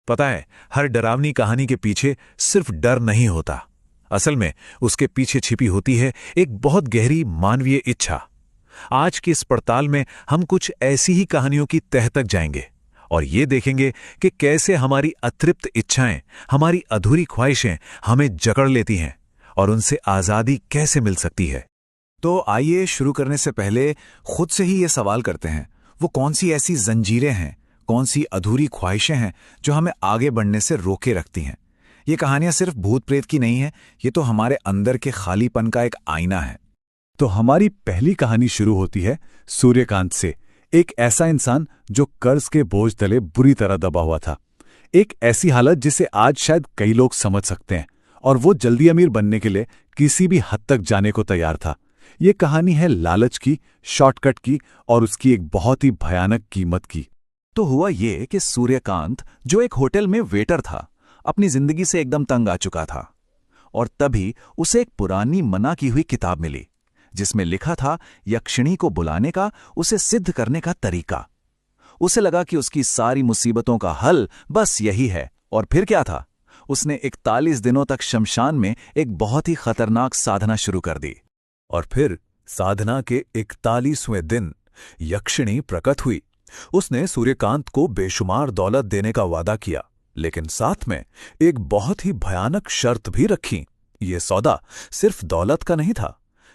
पता है, हर डरावनी कहानी के पीछे सिर्फ डर नहीं होता। असल में उसके पीछे छिपी होती है एक बहुत गहरी मानवीय इच्छा। आज की इस पड़ताल में हम कुछ ऐसी ही कहानियों की तह तक जाएंगे और ये देखेंगे कि कैसे हमारी अतृप्त इच्छाएं, हमारी अधूरी ख्वाहिशें हमें जकड़ लेती हैं और उनसे आज़ादी कैसे मिल सकती है। तो आइए शुरू करने से पहले खुद से ही ये सवाल करते हैं, वो कौन सी ऐसी जंजीरें हैं, कौन सी अधूरी ख्वाहिशें हैं जो हमें आगे बढ़ने से रोके रखती हैं। ये कहानियां सिर्फ भूत प्रेत की नहीं है, ये तो हमारे अंदर के खालीपन का एक आईना है। तो हमारी पहली कहानी शुरू होती है सूर्यकांत से, एक ऐसा इंसान जो कर्ज के बोझ तले बुरी तरह दबा हुआ था। एक ऐसी हालत जिसे आज शायद कई लोग समझ सकते हैं, और वो जल्दी अमीर बनने के लिए किसी भी हद तक जाने को तैयार था। ये कहानी है लालच की, शॉर्टकट की और उसकी एक बहुत ही भयानक कीमत की। तो हुआ ये कि सूर्यकांत, जो एक होटल में वेटर था, अपनी जिंदगी से एकदम तंग आ चुका था। और तभी उसे एक पुरानी मना की हुई किताब मिली जिसमें लिखा था यक्षिणी को बुलाने का, उसे सिद्ध करने का तरीका। उसे लगा कि उसकी सारी मुसीबतों का हल बस यही है। और फिर क्या था, उसने 41 दिनों तक शमशान में एक बहुत ही खतरनाक साधना शुरू कर दी। और फिर साधना के 41वें दिन यक्षिणी प्रकट हुई। उसने सूर्यकांत को बेशुमार दौलत देने का वादा किया, लेकिन साथ में एक बहुत ही भयानक शर्त भी रखी। ये सौदा सिर्फ दौलत का नहीं था,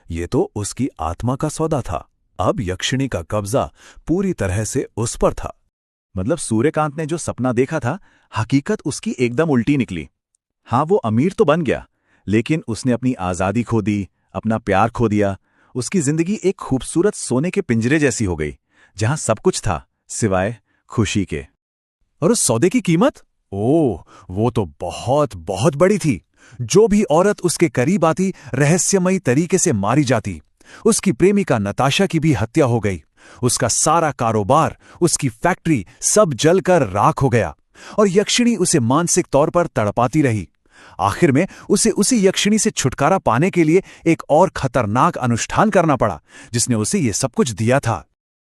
ये तो उसकी आत्मा का सौदा था। अब यक्षिणी का कब्जा पूरी तरह से उस पर था। मतलब सूर्यकांत ने जो सपना देखा था, हकीकत उसकी एकदम उल्टी निकली। हाँ, वो अमीर तो बन गया, लेकिन उसने अपनी आजादी खो दी, अपना प्यार खो दिया। उसकी जिंदगी एक खूबसूरत सोने के पिंजरे जैसी हो गई, जहां सब कुछ था सिवाय खुशी के। और उस सौदे की कीमत, वो तो बहुत बहुत बड़ी थी। जो भी औरत उसके करीब आती रहस्यमयी तरीके से मारी जाती। उसकी प्रेमिका नताशा की भी हत्या हो गई। उसका सारा कारोबार, उसकी फैक्ट्री सब जलकर राख हो गया। और यक्षिणी उसे मानसिक तौर पर तड़पाती रही। आखिर में उसे उसी यक्षिणी से छुटकारा पाने के लिए एक और खतरनाक अनुष्ठान करना पड़ा, जिसने उसे ये सब कुछ दिया था।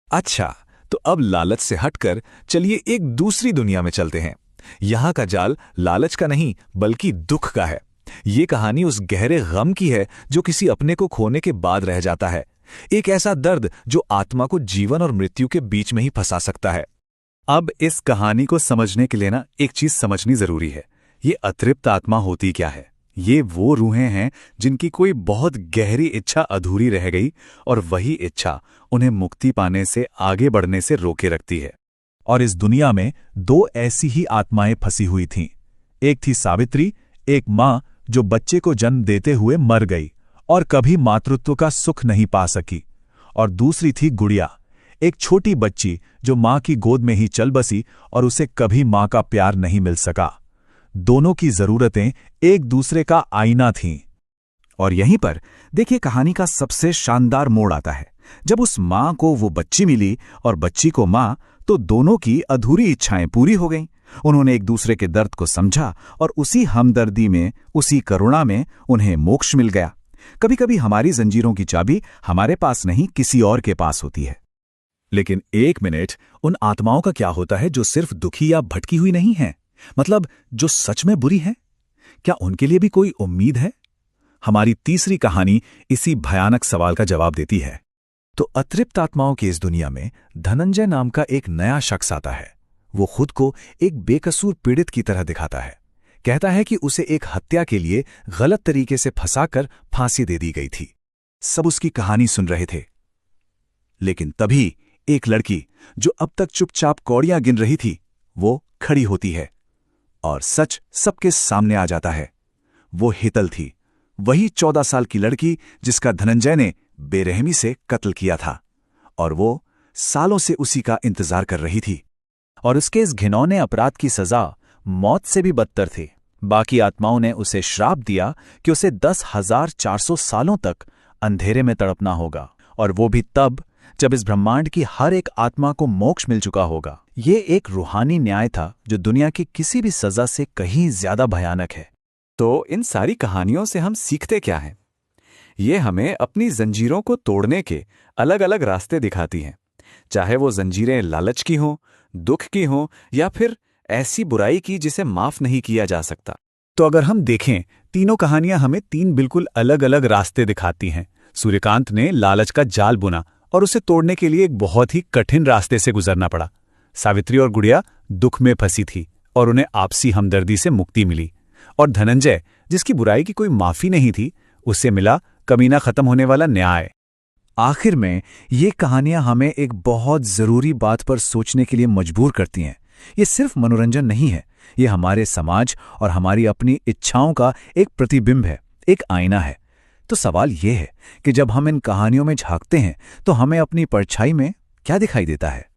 अच्छा, तो अब लालच से हटकर चलिए एक दूसरी दुनिया में चलते हैं। यहां का जाल लालच का नहीं बल्कि दुख का है। ये कहानी उस गहरे गम की है जो किसी अपने को खोने के बाद रह जाता है। एक ऐसा दर्द जो आत्मा को जीवन और मृत्यु के बीच में ही फंसा सकता है। अब इस कहानी को समझने के लिए ना एक चीज समझनी जरूरी है। ये अतृप्त आत्मा होती क्या है? ये वो रूहें हैं जिनकी कोई बहुत गहरी इच्छा अधूरी रह गई, और वही इच्छा उन्हें मुक्ति पाने से, आगे बढ़ने से रोके रखती है। और इस दुनिया में दो ऐसी ही आत्माएं फंसी हुई थीं। एक थी सावित्री, एक मां जो बच्चे को जन्म देते हुए मर गई और कभी मातृत्व का सुख नहीं पा सकी। और दूसरी थी गुड़िया, एक छोटी बच्ची जो मां की गोद में ही चल बसी और उसे कभी मां का प्यार नहीं मिल सका। दोनों की जरूरतें एक दूसरे का आईना थीं। और यहीं पर देखिए कहानी का सबसे शानदार मोड़ आता है। जब उस मां को वो बच्ची मिली और बच्ची को मां, तो दोनों की अधूरी इच्छाएं पूरी हो गईं। उन्होंने एक दूसरे के दर्द को समझा और उसी हमदर्दी में, उसी करुणा में उन्हें मोक्ष मिल गया। कभी कभी हमारी जंजीरों की चाबी हमारे पास नहीं, किसी और के पास होती है। लेकिन एक मिनट, उन आत्माओं का क्या होता है जो सिर्फ दुखी या भटकी हुई नहीं है? मतलब जो सच में बुरी है? क्या उनके लिए भी कोई उम्मीद है? हमारी तीसरी कहानी इसी भयानक सवाल का जवाब देती है। तो अतृप्त आत्माओं की इस दुनिया में धनंजय नाम का एक नया शख्स आता है। वो खुद को एक बेकसूर पीड़ित की तरह दिखाता है। कहता है कि उसे एक हत्या के लिए गलत तरीके से फंसाकर फांसी दे दी गई थी। सब उसकी कहानी सुन रहे थे, लेकिन तभी एक लड़की जो अब तक चुपचाप कौड़ियां गिन रही थी, वो खड़ी होती है और सच सबके सामने आ जाता है। वो हितल थी, वही 14 साल की लड़की जिसका धनंजय ने बेरहमी से कत्ल किया था, और वो सालों से उसी का इंतजार कर रही थी। और उसके इस घिनौने अपराध की सजा मौत से भी बदतर थी। बाकी आत्माओं ने उसे श्राप दिया कि उसे 10,400 सालों तक अंधेरे में तड़पना होगा, और वो भी तब जब इस ब्रह्मांड की हर एक आत्मा को मोक्ष मिल चुका होगा। ये एक रूहानी न्याय था जो दुनिया की किसी भी सजा से कहीं ज्यादा भयानक है। तो इन सारी कहानियों से हम सीखते क्या हैं? ये हमें अपनी जंजीरों को तोड़ने के अलग अलग रास्ते दिखाती हैं, चाहे वो जंजीरें लालच की हों, दुख की हों, या फिर ऐसी बुराई की जिसे माफ नहीं किया जा सकता। तो अगर हम देखें, तीनों कहानियां हमें तीन बिल्कुल अलग अलग रास्ते दिखाती हैं। सूर्यकांत ने लालच का जाल बुना और उसे तोड़ने के लिए एक बहुत ही कठिन रास्ते से गुजरना पड़ा। सावित्री और गुड़िया दुख में फंसी थी और उन्हें आपसी हमदर्दी से मुक्ति मिली। और धनंजय, जिसकी बुराई की कोई माफी नहीं थी, उससे मिला कमीना खत्म होने वाला न्याय। आखिर में ये कहानियां हमें एक बहुत जरूरी बात पर सोचने के लिए मजबूर करती हैं। ये सिर्फ मनोरंजन नहीं है, ये हमारे समाज और हमारी अपनी इच्छाओं का एक प्रतिबिंब है, एक आईना है। तो सवाल ये है कि जब हम इन कहानियों में झांकते हैं तो हमें अपनी परछाई में क्या दिखाई देता है?